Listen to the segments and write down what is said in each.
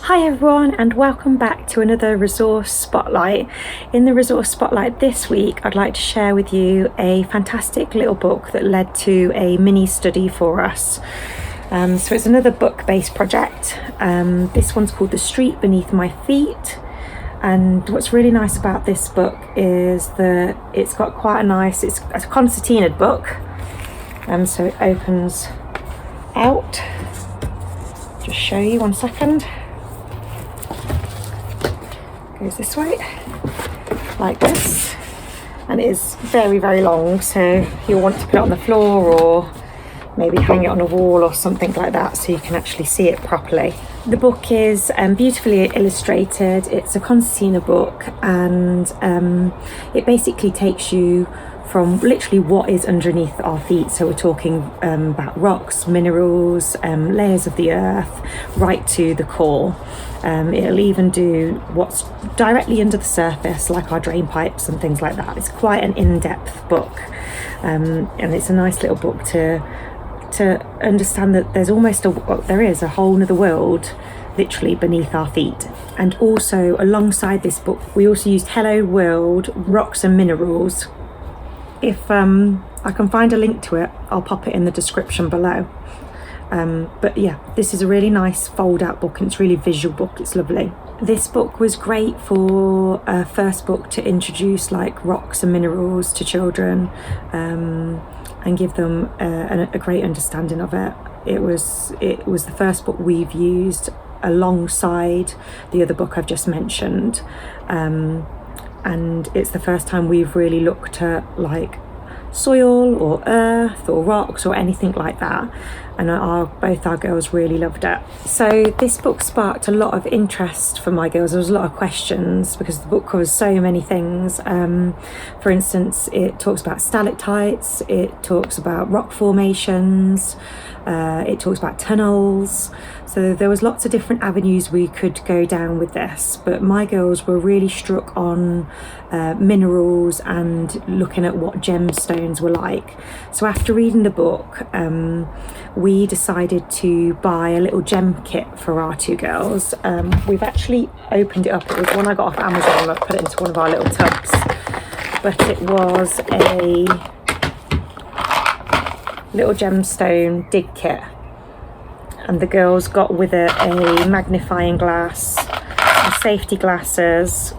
Hi everyone, and welcome back to another resource spotlight. In the resource spotlight this week, I'd like to share with you a fantastic little book that led to a mini study for us. So it's another book-based project. This one's called The Street Beneath My Feet. And what's really nice about this book is that it's got quite a nice, it's a concertinaed book. So it opens out. Just show you 1 second. Goes this way, like this, and it is very, very long, so you'll want to put it on the floor or maybe hang it on a wall or something like that so you can actually see it properly. The book is beautifully illustrated. It's a concertina book, and it basically takes you from literally what is underneath our feet. So we're talking about rocks, minerals, layers of the earth, right to the core. It'll even do what's directly under the surface, like our drain pipes and things like that. It's quite an in-depth book, and it's a nice little book to understand that there's there is a whole other world literally beneath our feet. And also alongside this book, we also used Hello World, Rocks and Minerals. If I can find a link to it, I'll pop it in the description below. But yeah, this is a really nice fold-out book, and it's a really visual book. It's lovely. This book was great for a first book to introduce like rocks and minerals to children, and give them a great understanding of it. It was the first book we've used alongside the other book I've just mentioned. And it's the first time we've really looked at like soil or earth or rocks or anything like that, and both our girls really loved it. So this book sparked a lot of interest for my girls. There was a lot of questions because the book covers so many things. For instance, it talks about stalactites, it talks about rock formations, it talks about tunnels. So there was lots of different avenues we could go down with this, but my girls were really struck on minerals and looking at what gemstones were like. So after reading the book, we decided to buy a little gem kit for our two girls. We've actually opened it up. It was one I got off Amazon. I put it into one of our little tubs, but it was a little gemstone dig kit. And the girls got with it a magnifying glass, some safety glasses,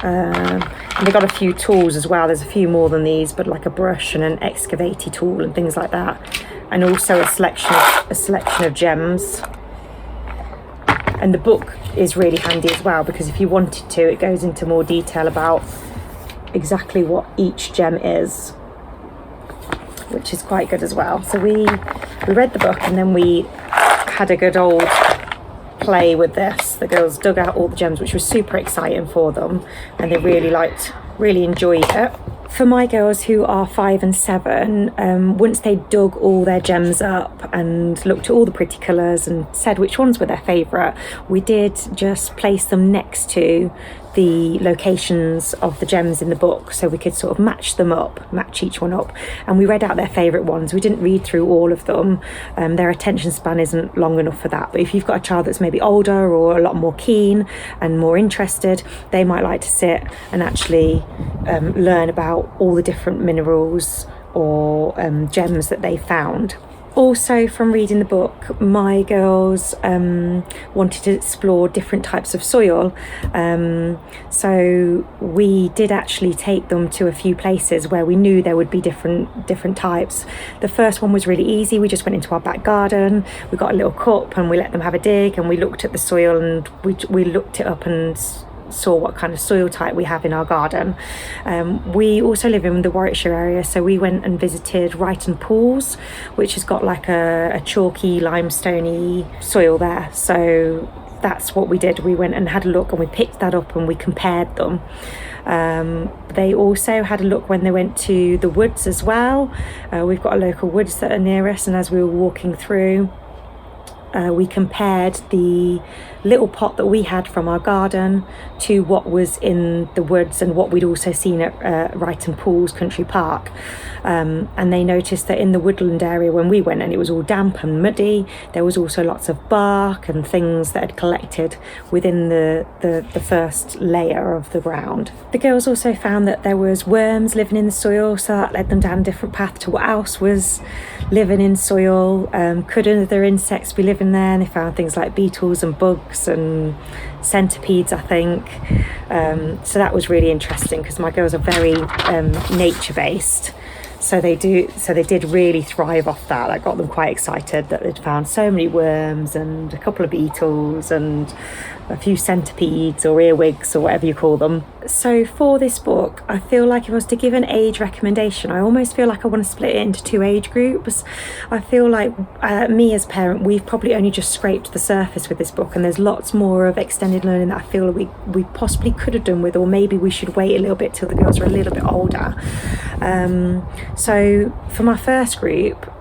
and they got a few tools as well. There's a few more than these, but like a brush and an excavating tool and things like that, and also a selection of gems. And the book is really handy as well, because if you wanted to, it goes into more detail about exactly what each gem is, which is quite good as well. So we read the book, and then we had a good old play with this. The girls dug out all the gems, which was super exciting for them, and they really enjoyed it. For my girls who are 5 and 7, once they dug all their gems up and looked at all the pretty colours and said which ones were their favourite, we did just place them next to the locations of the gems in the book, so we could sort of match each one up, and we read out their favourite ones. We didn't read through all of them. Their attention span isn't long enough for that, but if you've got a child that's maybe older or a lot more keen and more interested, they might like to sit and actually learn about all the different minerals or gems that they found. Also, from reading the book, my girls wanted to explore different types of soil, so we did actually take them to a few places where we knew there would be different types. The first one was really easy. We just went into our back garden, we got a little cup and we let them have a dig, and we looked at the soil, and we looked it up and saw what kind of soil type we have in our garden. We also live in the Warwickshire area, so we went and visited Ryton Pools, which has got like a chalky limestoney soil there. So that's what we did. We went and had a look, and we picked that up and we compared them. They also had a look when they went to the woods as well. We've got a local woods that are near us, and as we were walking through, we compared the little pot that we had from our garden to what was in the woods and what we'd also seen at Ryton Pools Country Park. And they noticed that in the woodland area when we went, and it was all damp and muddy, there was also lots of bark and things that had collected within the first layer of the ground. The girls also found that there was worms living in the soil, so that led them down a different path to what else was living in soil. Could other insects be living there? And they found things like beetles and bugs and centipedes, I think. So that was really interesting because my girls are very nature-based. So they did really thrive off that. That got them quite excited that they'd found so many worms and a couple of beetles and a few centipedes or earwigs or whatever you call them. So for this book, I feel like if I was to give an age recommendation, I almost feel like I want to split it into 2 age groups. I feel like me as a parent, we've probably only just scraped the surface with this book, and there's lots more of extended learning that I feel we possibly could have done with, or maybe we should wait a little bit till the girls are a little bit older. So for my first group,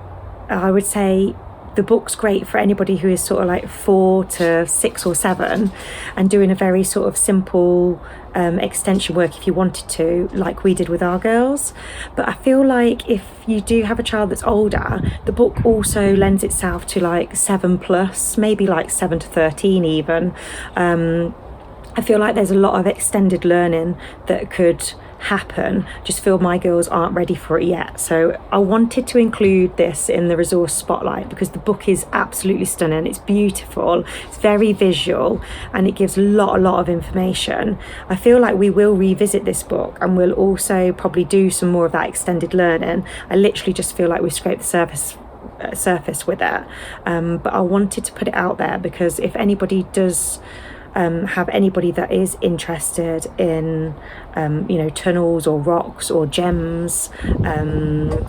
I would say the book's great for anybody who is sort of like 4 to 6 or 7 and doing a very sort of simple extension work if you wanted to, like we did with our girls. But I feel like if you do have a child that's older, the book also lends itself to like 7 plus, maybe like 7 to 13 even. I feel like there's a lot of extended learning that could happen. Just feel my girls aren't ready for it yet. So I wanted to include this in the resource spotlight because the book is absolutely stunning. It's beautiful, it's very visual, and it gives a lot of information. I feel like we will revisit this book and we'll also probably do some more of that extended learning. I literally just feel like we've scraped the surface with it. But I wanted to put it out there because if anybody does have anybody that is interested in tunnels or rocks or gems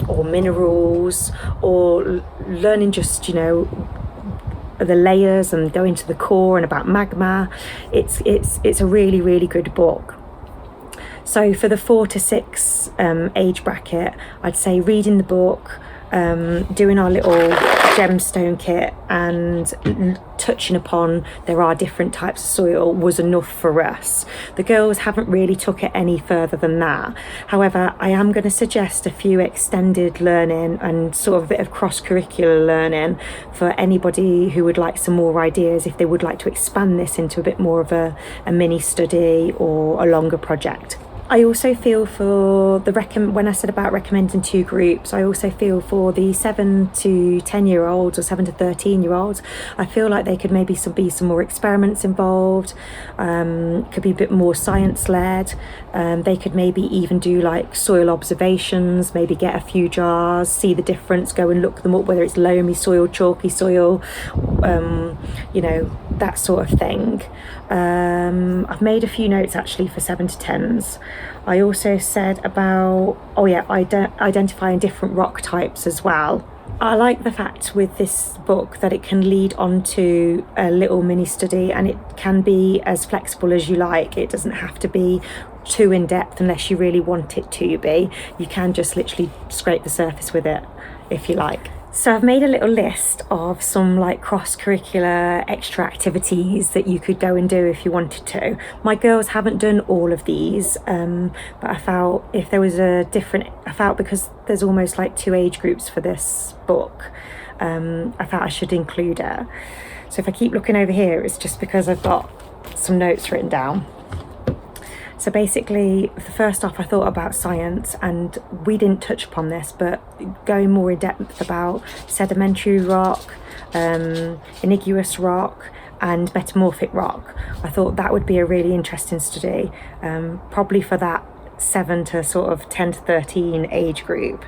or minerals, or learning just the layers and going to the core and about magma, it's a really good book. So for the 4 to 6 age bracket, I'd say reading the book, doing our little gemstone kit and touching upon there are different types of soil was enough for us. The girls haven't really took it any further than that. However, I am going to suggest a few extended learning and sort of a bit of cross-curricular learning for anybody who would like some more ideas, if they would like to expand this into a bit more of a mini study or a longer project. I also feel for when I said about recommending 2 groups, I also feel for the 7 to 10 year olds or 7 to 13 year olds, I feel like they could maybe be some more experiments involved, could be a bit more science led. They could maybe even do like soil observations, maybe get a few jars, see the difference, go and look them up, whether it's loamy soil, chalky soil, that sort of thing. I've made a few notes actually for 7 to 10s. I also said about identifying different rock types as well. I like the fact with this book that it can lead on to a little mini study, and it can be as flexible as you like. It doesn't have to be too in depth unless you really want it to be. You can just literally scrape the surface with it if you like. So I've made a little list of some like cross-curricular extra activities that you could go and do if you wanted to. My girls haven't done all of these, but I felt if there was because there's almost like 2 age groups for this book, I felt I should include it. So if I keep looking over here, it's just because I've got some notes written down. So basically, first off, I thought about science, and we didn't touch upon this, but going more in depth about sedimentary rock, igneous rock, and metamorphic rock. I thought that would be a really interesting study, probably for that 7 to sort of 10 to 13 age group.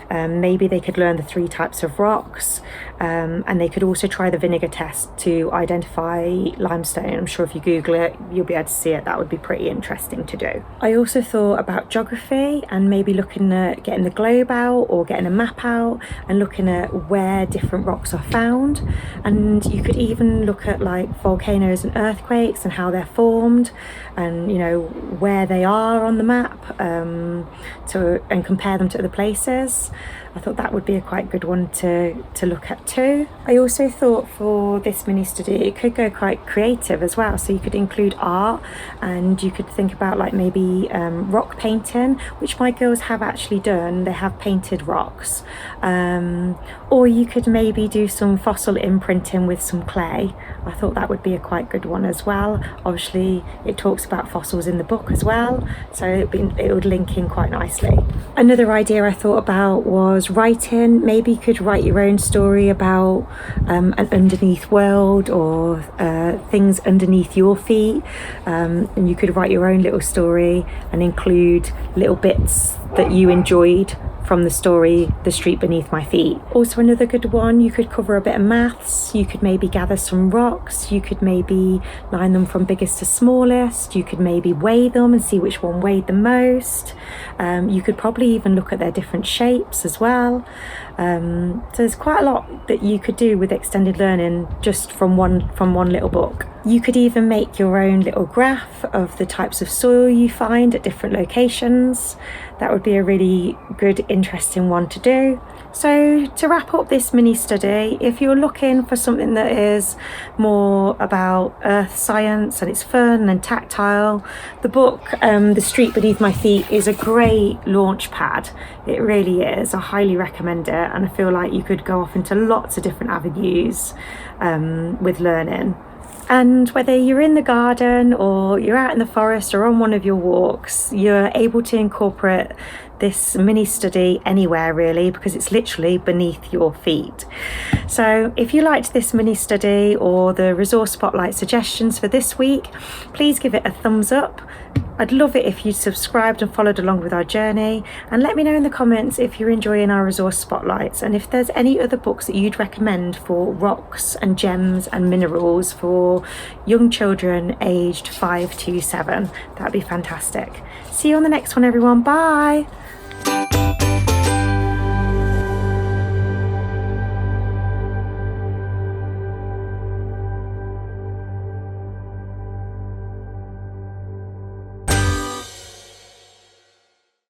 Maybe they could learn the 3 types of rocks, and they could also try the vinegar test to identify limestone. I'm sure if you Google it, you'll be able to see it. That would be pretty interesting to do. I also thought about geography and maybe looking at getting the globe out or getting a map out and looking at where different rocks are found. And you could even look at like volcanoes and earthquakes and how they're formed, and where they are on the map, and compare them to other places. I thought that would be a quite good one to look at too. I also thought for this mini study it could go quite creative as well, so you could include art, and you could think about like maybe rock painting, which my girls have actually done. They have painted rocks, or you could maybe do some fossil imprinting with some clay. I thought that would be a quite good one as well. Obviously it talks about fossils in the book as well, so it would link in quite nicely. Another idea I thought about was writing. Maybe you could write your own story about an underneath world, or things underneath your feet, and you could write your own little story and include little bits that you enjoyed from the story, The Street Beneath My Feet. Also another good one, you could cover a bit of maths. You could maybe gather some rocks. You could maybe line them from biggest to smallest. You could maybe weigh them and see which one weighed the most. You could probably even look at their different shapes as well. So there's quite a lot that you could do with extended learning just from one little book. You could even make your own little graph of the types of soil you find at different locations. That would be a really good, interesting one to do. So to wrap up this mini study, if you're looking for something that is more about earth science and it's fun and tactile, the book The Street Beneath My Feet is a great launch pad. It really is. I highly recommend it, and I feel like you could go off into lots of different avenues with learning. And whether you're in the garden or you're out in the forest or on one of your walks, you're able to incorporate this mini study anywhere really, because it's literally beneath your feet. So if you liked this mini study or the resource spotlight suggestions for this week, please give it a thumbs up. I'd love it if you subscribed and followed along with our journey, and let me know in the comments if you're enjoying our resource spotlights, and if there's any other books that you'd recommend for rocks and gems and minerals for young children aged 5 to 7. That'd be fantastic. See you on the next one, everyone. Bye.